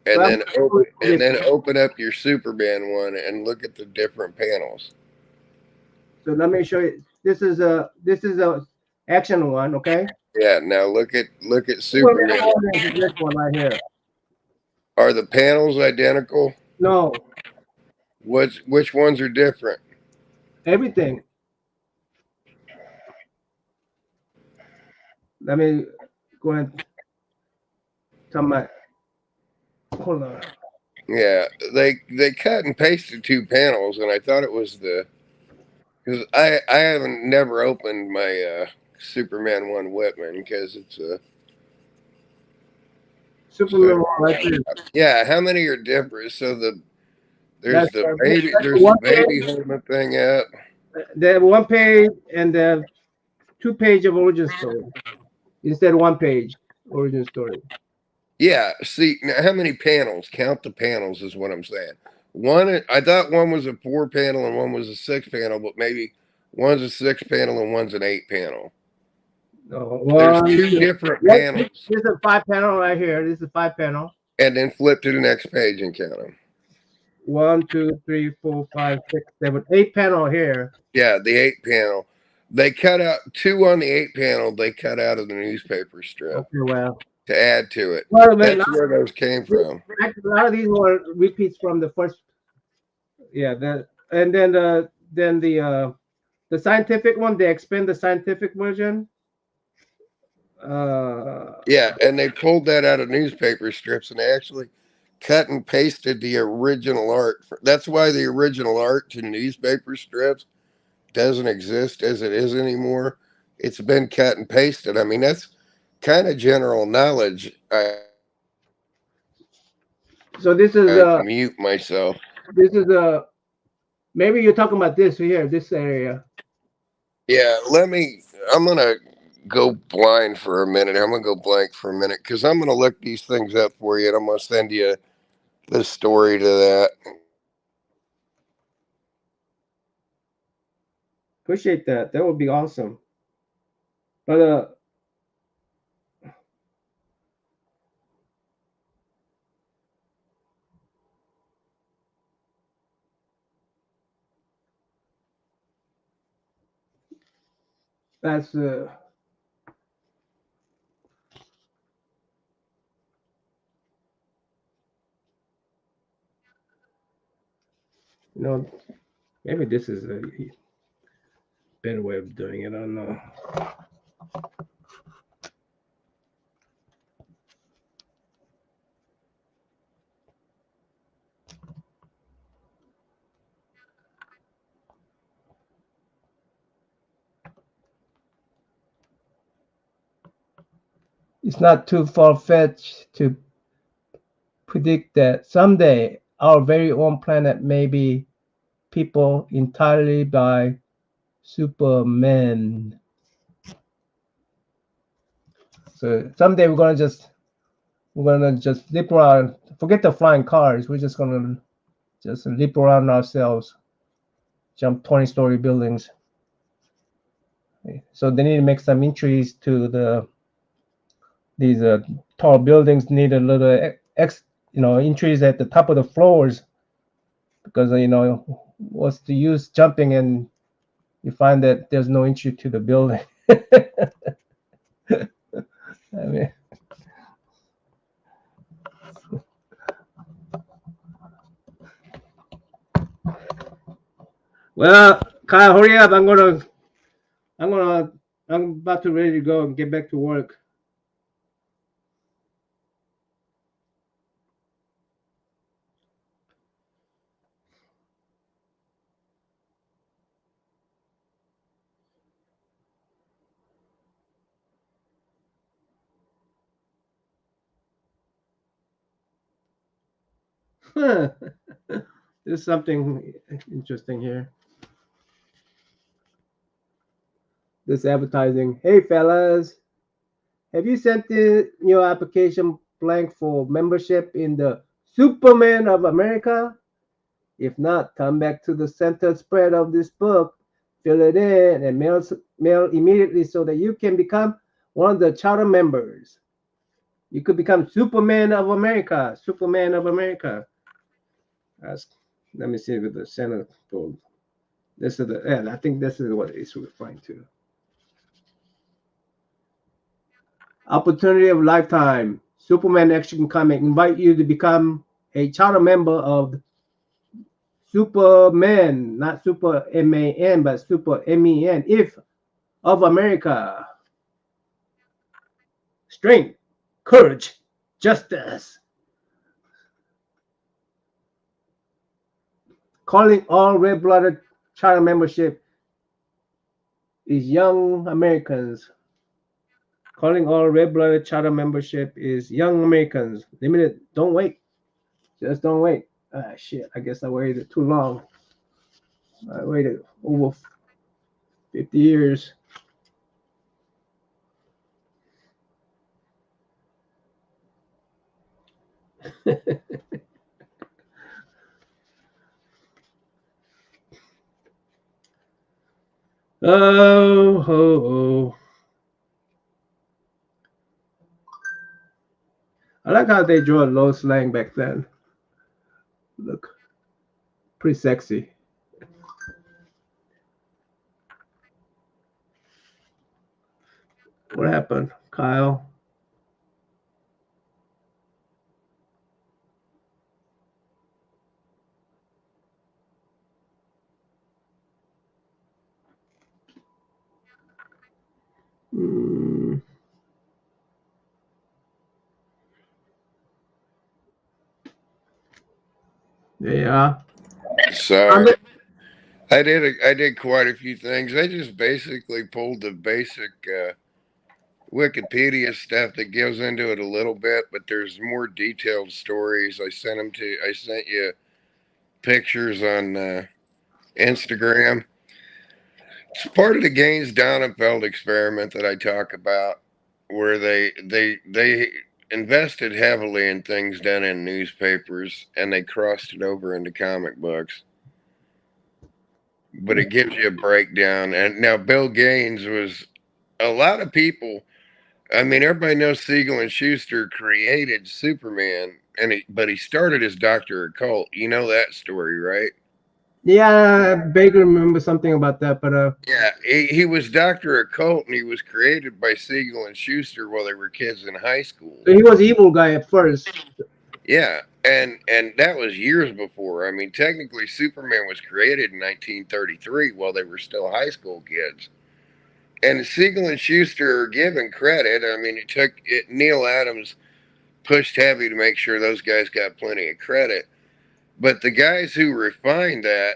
So and I'm then open up your Superman 1 and look at the different panels. so let me show you. This is a Action 1. Okay. Yeah. Now look at Superman Superman. 1 is this one right here. Are the panels identical? No, Which ones are different? everything. Let me go and tell my. Hold on. Yeah, they cut and pasted 2 panels, and I thought it was because I haven't never opened my Superman 1 Whitman because it's a Superman 1 right there. yeah. How many are different? So there's That's the the, baby that's the there's the one baby page. holding the thing up. The one page and the 2 page of origin story instead of 1 page origin story. Yeah. See now, how many panels? Count the panels is what I'm saying. One, I thought one was a 4 panel and one was a 6 panel, but maybe one's a 6 panel and one's an 8 panel. No, There's one, two two. different What? panels, This is a 5 panel right here. This is 5 panel. and then flip to the next page and count them. 1, 2, 3, 4, 5, 6, 7, 8 panel here. Yeah, the 8 panel. They cut out 2 on the 8 panel. They cut out of the newspaper strip Okay, well. to add to it. Well, That's where those came from. a lot of these were repeats from the first. Yeah, and then the scientific one. They expand the scientific version. Yeah, and they pulled that out of newspaper strips and they actually cut and pasted the original art. That's why the original art to newspaper strips doesn't exist as it is anymore. It's been cut and pasted. I mean, that's kind of general knowledge. I So this is mute myself. this is maybe you're talking about this here, this area. Yeah, I'm going to go blind for a minute. I'm going to go blank for a minute because I'm going to look these things up for you and I'm going to send you the story to that. Appreciate that. That would be awesome. But that's maybe this is a better way of doing it. I don't know. It's not too far-fetched to predict that someday our very own planet may be people entirely by supermen. So someday we're gonna just leap around. Forget the flying cars. We're just gonna just leap around ourselves, jump 20-story buildings. So they need to make some entries to these tall buildings. Need a little entries at the top of the floors because what's the use jumping and you find that there's no entry to the building. I mean, well, Kyle, hurry up. I'm gonna, I'm about to ready to go and get back to work. There's something interesting here. This advertising. Hey, fellas, have you sent in your application blank for membership in the Superman of America? If not, come back to the center spread of this book, fill it in, and mail immediately so that you can become one of the charter members. You could become Superman of America. Superman of America. Ask, let me see what the center told. This is the, yeah, I think this is what it's referring to. Opportunity of lifetime. Superman Action Comic invite you to become a charter member of Superman, not Super MAN, but Super MEN. If of America, strength, courage, justice. Calling all red-blooded charter membership is young Americans. Calling all red-blooded charter membership is young Americans. Limited. Don't wait. Just don't wait. Ah, shit. I guess I waited too long. I waited over 50 years. Oh, oh, oh. I like how they drew a low slang back then. Look, pretty sexy. What happened, Kyle? Mm, yeah. Sorry. I did quite a few things. I just basically pulled the basic Wikipedia stuff that goes into it a little bit, but there's more detailed stories. I sent you pictures on Instagram. It's part of the Gaines Donenfeld experiment that I talk about, where they invested heavily in things done in newspapers and they crossed it over into comic books. But it gives you a breakdown. And now Bill Gaines was a lot of people. I mean, everybody knows Siegel and Schuster created Superman, but he started as Doctor Occult. You know that story, right? Yeah, I vaguely remember something about that, but Yeah, he was Doctor Occult, and he was created by Siegel and Schuster while they were kids in high school. he was evil guy at first. Yeah, and that was years before. I mean, technically, Superman was created in 1933 while they were still high school kids. And Siegel and Schuster are given credit. I mean, Neil Adams pushed heavy to make sure those guys got plenty of credit. But the guys who refined that,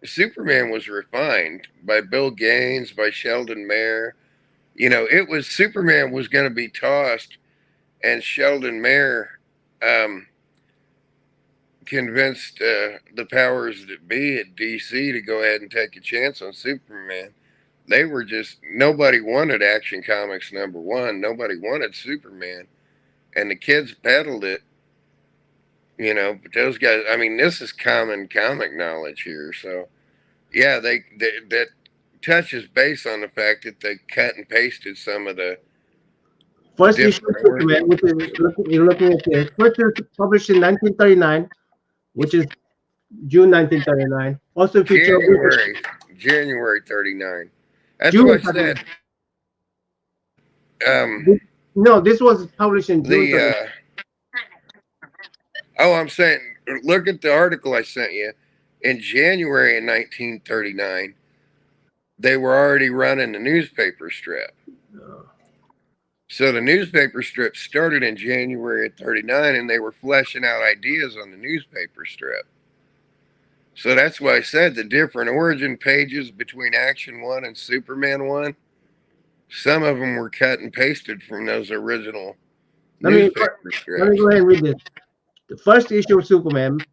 Superman was refined by Bill Gaines, by Sheldon Mayer. You know, it was Superman was going to be tossed, and Sheldon Mayer convinced the powers that be at DC to go ahead and take a chance on Superman. They were just, nobody wanted Action Comics #1. Nobody wanted Superman. And the kids peddled it, you know, but those guys, I mean, this is common comic knowledge here. So, yeah, that touches base on the fact that they cut and pasted some of the First issue of different Superman, origins. which is you're looking at this. First issue published in 1939, which is June 1939. Also featured January, January 39. That's what June I 39. said. Um, No, this was published in June the 39. oh, I'm saying, look at the article I sent you. In January of 1939, they were already running the newspaper strip. So the newspaper strip started in January of 39, and they were fleshing out ideas on the newspaper strip. So that's why I said the different origin pages between Action 1 and Superman 1, some of them were cut and pasted from those original Let me newspaper let me strips. go ahead and read this. The first issue of Superman,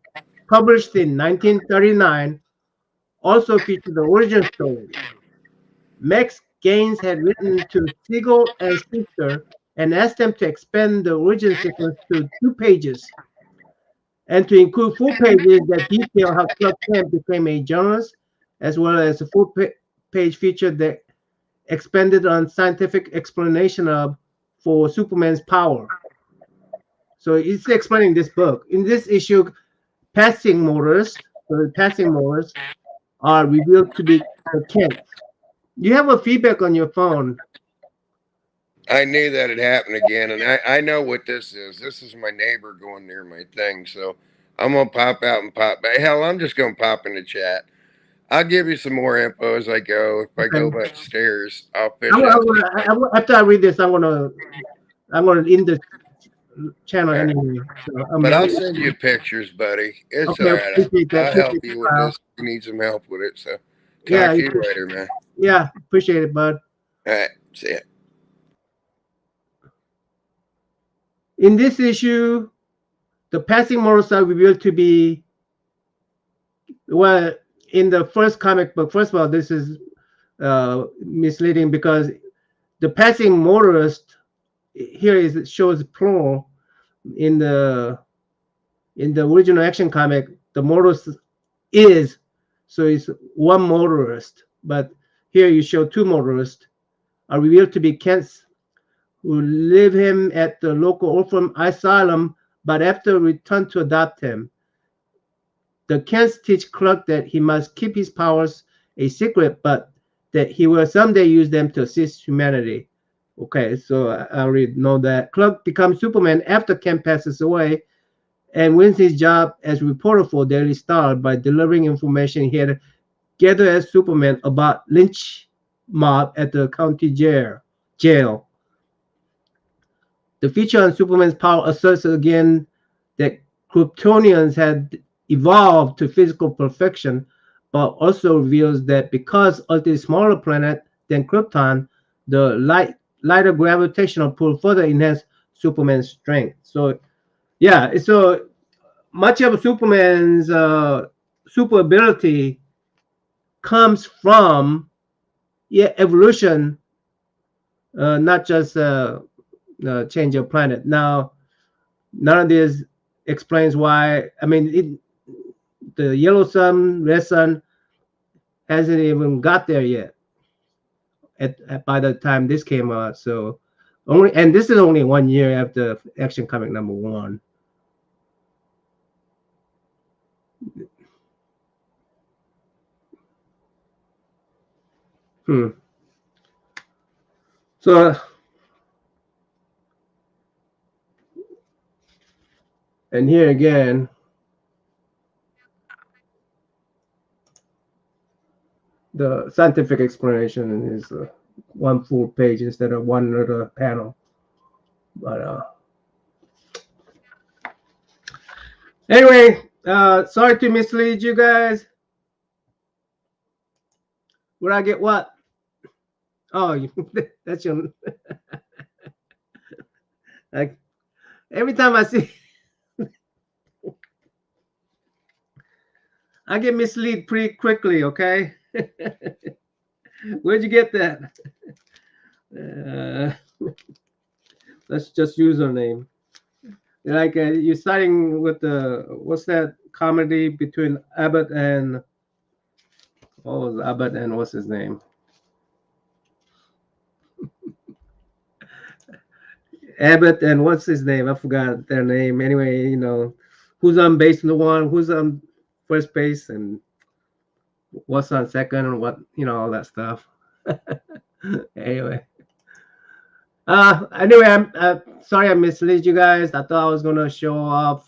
published in 1939, also featured the origin story. Max Gaines had written to Siegel and Schuster and asked them to expand the origin sequence to 2 pages and to include full pages that detail how Clark Kent became a journalist, as well as a full page feature that expanded on scientific explanation of for Superman's power. So it's explaining this book. In this issue, passing motors are revealed to be the Kents. You have a feedback on your phone. I knew that had happened again, and I know what this is. This is my neighbor going near my thing, so I'm gonna pop out and pop back. Hell, I'm just gonna pop in the chat. I'll give you some more info as I go. If I go Okay. upstairs, I'll fish out some stuff. After I read this, I'm gonna end the channel All right. anyway. So But I'll send you pictures, buddy. It's all okay. right. Appreciate that. I'll help Appreciate the you with file. this. You need some help with it, so talk Yeah. to you later, man. Yeah. Appreciate it, bud. All right. See ya. In this issue, the passing models are revealed to be well in the first comic book. First of all, this is misleading because the passing motorist here is it shows plural in the original Action comic. The motorist is so it's one motorist, but here you show two motorists are revealed to be Kents who leave him at the local orphan asylum, but after return to adopt him. The Kents teach Clark that he must keep his powers a secret, but that he will someday use them to assist humanity. Okay, so I already know that. Clark becomes Superman after Kent passes away and wins his job as reporter for Daily Star by delivering information he had gathered as Superman about lynch mob at the county jail. The feature on Superman's power asserts again that Kryptonians had evolved to physical perfection, but also reveals that because Earth is a smaller planet than Krypton, the lighter gravitational pull further enhances Superman's strength. So yeah, so much of Superman's super ability comes from evolution, not just change of planet. Now, none of this explains why. I mean, the yellow sun, red sun hasn't even got there yet. By the time this came out, so only and this is only 1 year after Action Comic #1. Hmm. So and here again, the scientific explanation is one full page instead of one little panel. But anyway, sorry to mislead you guys. Would I get what? Oh, that's your. Like every time I see, I get misled pretty quickly. Okay, where'd you get that? Uh, that's just username. Like you're starting with the what's that comedy between Abbott and what was Abbott and what's his name? Abbott and what's his name? I forgot their name. Anyway, who's on base in the one? Who's on first base and what's on second and what, all that stuff. Anyway. Anyway, I'm sorry I misled you guys. I thought I was gonna show off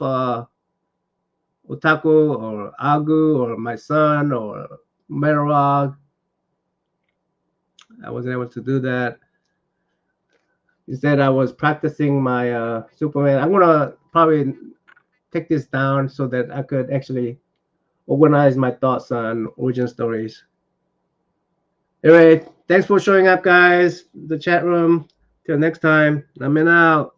Otaku or Agu or my son or Merog. I wasn't able to do that. Instead, I was practicing my Superman. I'm gonna probably take this down so that I could actually organize my thoughts on origin stories. Anyway, thanks for showing up, guys. The chat room. Till next time, I'm in out.